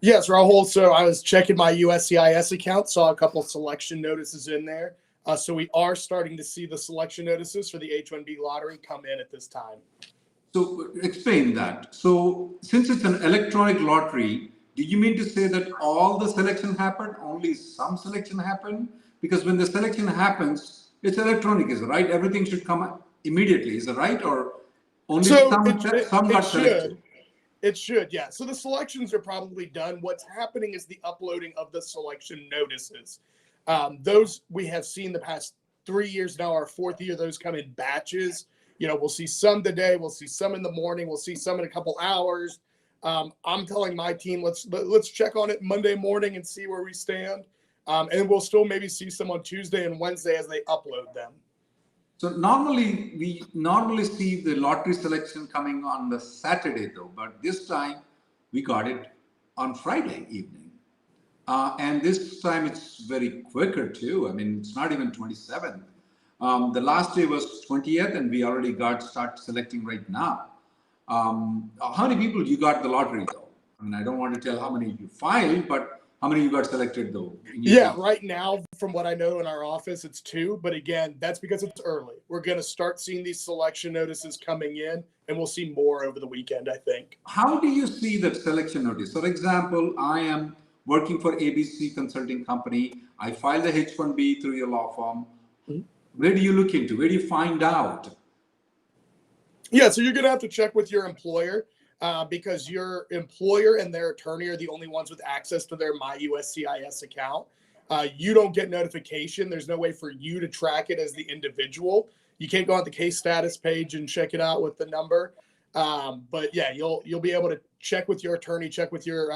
Yes, Rahul. So I was checking my USCIS account, saw a couple selection notices in there. So we are starting to see the selection notices for the H-1B lottery come in at this time. So explain that. So since it's an electronic lottery, do you mean to say that all the selection happened, only some selection happened? Because when the selection happens, it's electronic, is it right? Everything should come immediately, is it right? Or only some got selected? It should, yeah. So the selections are probably done. What's happening is the uploading of the selection notices. Those we have seen the past 3 years now, our fourth year, those come in batches. We'll see some today, we'll see some in the morning, we'll see some in a couple hours. I'm telling my team, let's check on it Monday morning and see where we stand. And we'll still maybe see some on Tuesday and Wednesday as they upload them. So we normally see the lottery selection coming on the Saturday though, but this time we got it on Friday evening. And this time it's very quicker too. I mean, it's not even 27th. The last day was 20th and we already start selecting right now. How many people you got the lottery though? I mean, I don't want to tell how many you filed, but how many you got selected though? Yeah, right now, from what I know in our office, it's 2. But again, that's because it's early. We're going to start seeing these selection notices coming in, and we'll see more over the weekend, I think. How do you see that selection notice? For example, I am working for ABC Consulting Company. I filed the H-1B through your law firm. Mm-hmm. Where do you look into? Where do you find out? Yeah, so you're going to have to check with your employer. Because your employer and their attorney are the only ones with access to their My USCIS account. You don't get notification. There's no way for you to track it as the individual. You can't go on the case status page and check it out with the number. But yeah, you'll be able to check with your attorney, check with your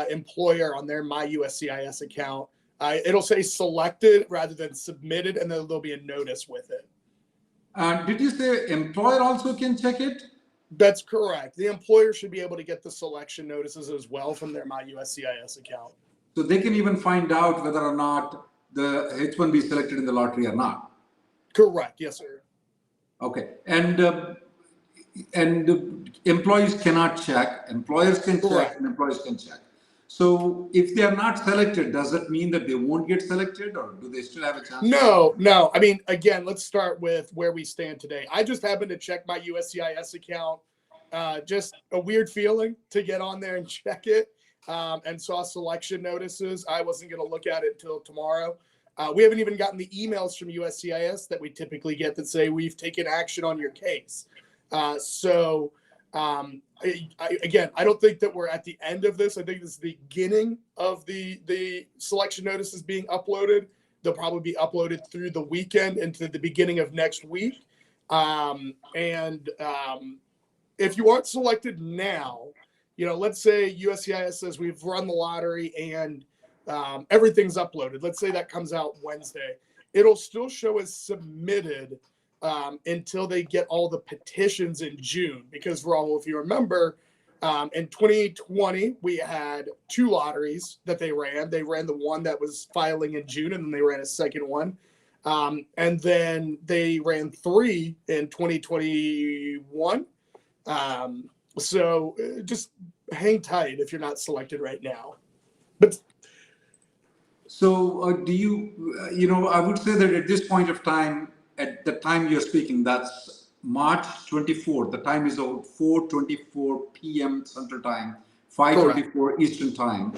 employer on their My USCIS account. It'll say selected rather than submitted, and then there'll be a notice with it. Did you say employer also can check it? That's correct. The employer should be able to get the selection notices as well from their My USCIS account. So they can even find out whether or not the H-1B is selected in the lottery or not. Correct. Yes, sir. Okay. And employees cannot check. Employers can check and employees can check. So if they are not selected, does that mean that they won't get selected, or do they still have a chance? No. I mean, again, let's start with where we stand today. I just happened to check my USCIS account. Just a weird feeling to get on there and check it, and saw selection notices. I wasn't going to look at it until tomorrow. We haven't even gotten the emails from USCIS that we typically get that say we've taken action on your case. Again, I don't think that we're at the end of this. I think this is the beginning of the selection notices being uploaded. They'll probably be uploaded through the weekend into the beginning of next week. If you aren't selected now, let's say USCIS says we've run the lottery and everything's uploaded. Let's say that comes out Wednesday. It'll still show as submitted until they get all the petitions in June. Because, Rahul, if you remember, in 2020, we had 2 lotteries that they ran. They ran the one that was filing in June, and then they ran a second one. And then they ran 3 in 2021. So just hang tight if you're not selected right now. But so do you, I would say that at this point of time, at the time you're speaking, that's March 24th. The time is 4:24 p.m. Central Time, 5:24 Eastern Time.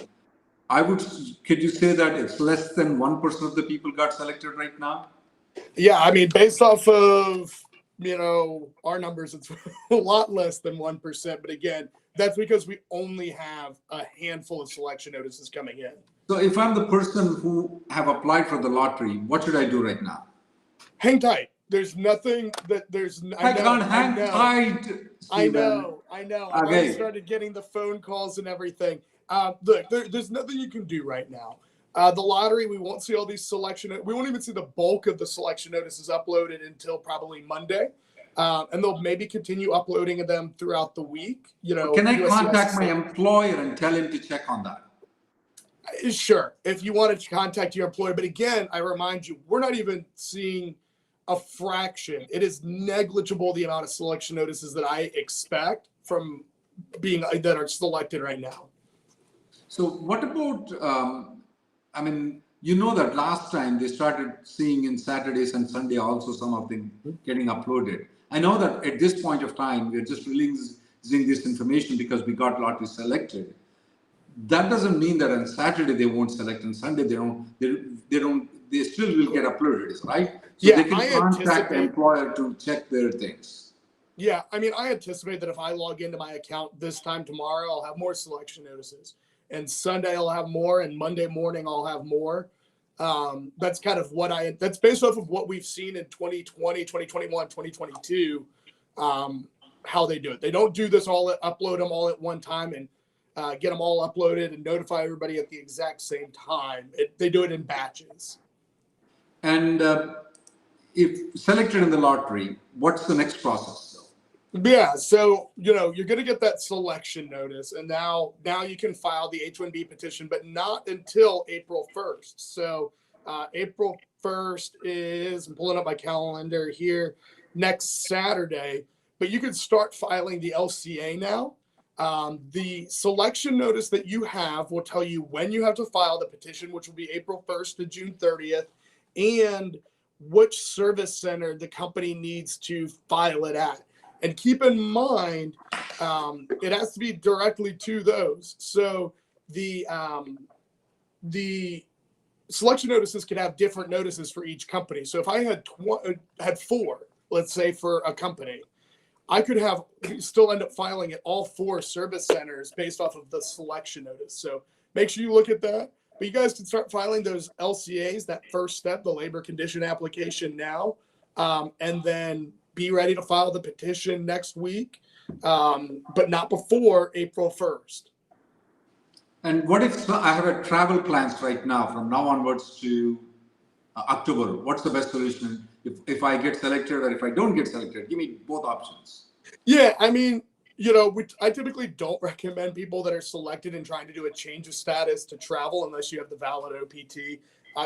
Could you say that it's less than 1% of the people got selected right now? Yeah, I mean, based off of, our numbers, it's a lot less than 1%. But again, that's because we only have a handful of selection notices coming in. So if I'm the person who have applied for the lottery, what should I do right now? Hang tight. There's nothing that there's. I can't hang tight. Stephen. I know. I Okay. started getting the phone calls and everything. Look, there's nothing you can do right now. The lottery, we won't see all these we won't even see the bulk of the selection notices uploaded until probably Monday. And they'll maybe continue uploading them throughout the week. Can I contact my employer and tell him to check on that? Sure, if you want to contact your employer. But again, I remind you, we're not even seeing a fraction. It is negligible the amount of selection notices that I expect from that are selected right now. So what about, I mean, you know that last time they started seeing in Saturdays and Sunday also some of them getting uploaded. I know that at this point of time, we're just releasing this information because we got lottery selected. That doesn't mean that on Saturday they won't select, and Sunday they still will get uploaded, right? So Yeah, they can I contact the anticipate. employer to check their things. Yeah, I mean, I anticipate that if I log into my account this time tomorrow, I'll have more selection notices, and Sunday I'll have more, and Monday morning I'll have more. That's kind of that's based off of what we've seen in 2020, 2021, 2022, how they do it. They don't do this upload them all at one time and get them all uploaded and notify everybody at the exact same time. They do it in batches. And if selected in the lottery, what's the next process? Yeah, so you're going to get that selection notice, and now you can file the H-1B petition, but not until April 1st. So April 1st is, I'm pulling up my calendar here, next Saturday, but you can start filing the LCA now. The selection notice that you have will tell you when you have to file the petition, which will be April 1st to June 30th, and which service center the company needs to file it at. And keep in mind, it has to be directly to those. So the selection notices can have different notices for each company. So if I had 4, let's say for a company, I could still end up filing at all 4 service centers based off of the selection notice. So make sure you look at that. But you guys can start filing those LCAs, that first step, the labor condition application now, and then be ready to file the petition next week, but not before April 1st. And what if I have a travel plans right now, from now onwards to October? What's the best solution if I get selected or if I don't get selected? Give me both options. Yeah, I mean, I typically don't recommend people that are selected and trying to do a change of status to travel unless you have the valid OPT.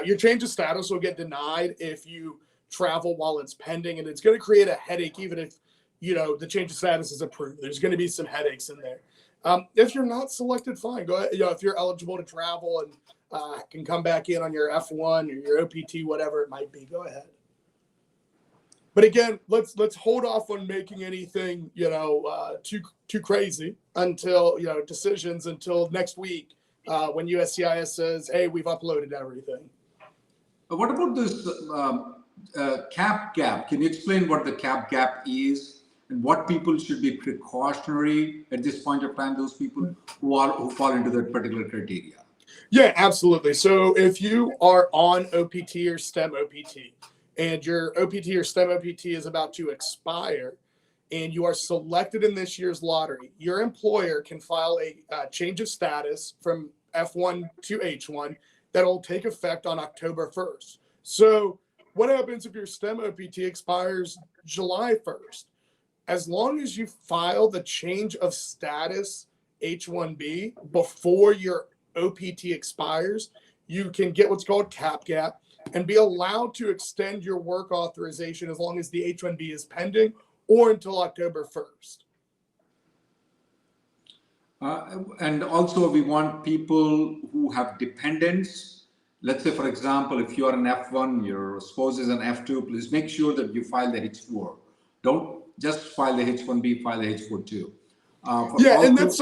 Your change of status will get denied if you travel while it's pending, and it's going to create a headache even if the change of status is approved. There's going to be some headaches in there. If you're not selected, fine, go ahead. If you're eligible to travel and can come back in on your F1 or your OPT, whatever it might be, go ahead. But again, let's hold off on making anything too crazy until decisions until next week when USCIS says, hey, we've uploaded everything. What about this cap gap? Can you explain what the cap gap is and what people should be precautionary at this point of time? Those people who fall into that particular criteria. Yeah, absolutely. So if you are on OPT or STEM OPT and your OPT or STEM OPT is about to expire and you are selected in this year's lottery, your employer can file a change of status from F1 to H1 that'll take effect on October 1st. So what happens if your STEM OPT expires July 1st? As long as you file the change of status H-1B before your OPT expires, you can get what's called cap gap and be allowed to extend your work authorization as long as the H-1B is pending or until October 1st. And also we want people who have dependents. Let's say, for example, if you are an F1, your spouse is an F2, please make sure that you file the H4. Don't just file the H-1B, file the H4 too. And that's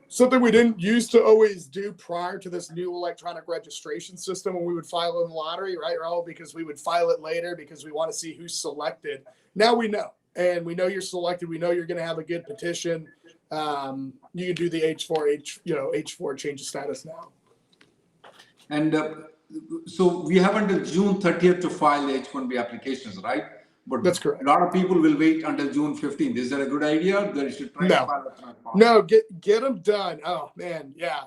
something we didn't used to always do prior to this new electronic registration system when we would file in the lottery, right, Rahul? Because we would file it later because we want to see who's selected. Now we know, and we know you're selected. We know you're going to have a good petition. You can do the H4 change of status now. And so we have until June 30th to file the H-1B applications, right? But that's correct. A lot of people will wait until June 15th. Is that a good idea? They should try to file it. No, get them done. Oh man, yeah.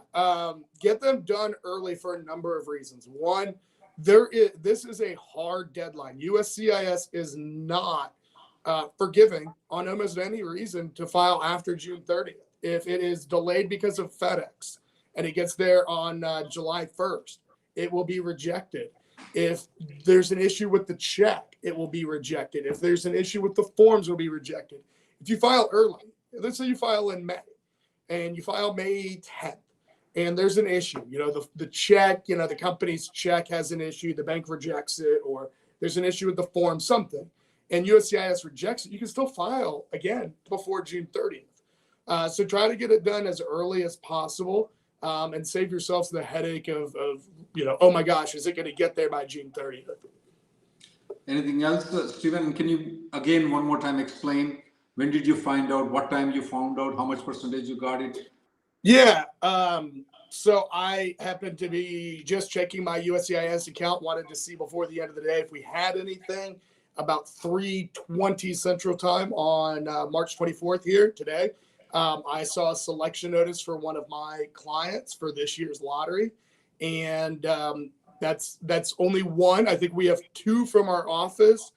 Get them done early for a number of reasons. One, this is a hard deadline. USCIS is not forgiving on almost any reason to file after June 30th. If it is delayed because of FedEx and it gets there on July 1st, it will be rejected. If there's an issue with the check, it will be rejected. If there's an issue with the forms, it will be rejected. If you file early, let's say you file in May and you file May 10th, and there's an issue, the check, the company's check has an issue, the bank rejects it, or there's an issue with the form, something, and USCIS rejects it, you can still file again before June 30th. So try to get it done as early as possible, and save yourselves the headache of oh my gosh, is it going to get there by June 30th? Anything else, Stephen? Can you again one more time explain when did you find out, what time you found out, how much percentage you got it? Yeah. So I happened to be just checking my USCIS account, wanted to see before the end of the day if we had anything. About 3:20 Central Time on March 24th here today. I saw a selection notice for one of my clients for this year's lottery, and that's only one. I think we have two from our office.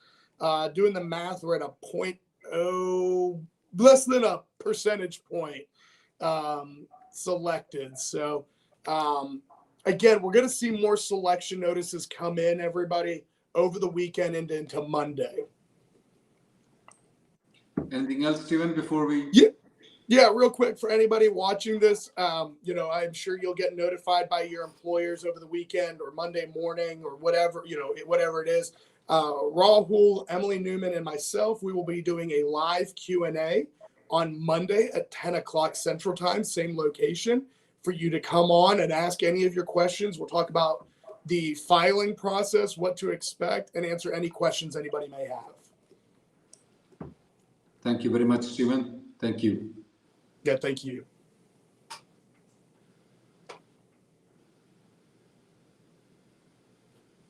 Doing the math, we're at a 0.0, less than a percentage point selected. So again, we're going to see more selection notices come in, everybody, over the weekend and into Monday. Anything else, Stephen, before we? Yeah, real quick for anybody watching this, I'm sure you'll get notified by your employers over the weekend or Monday morning or whatever, whatever it is. Rahul, Emily Newman, and myself, we will be doing a live Q&A on Monday at 10 o'clock Central Time, same location, for you to come on and ask any of your questions. We'll talk about the filing process, what to expect, and answer any questions anybody may have. Thank you very much, Stephen. Thank you. Yeah, thank you.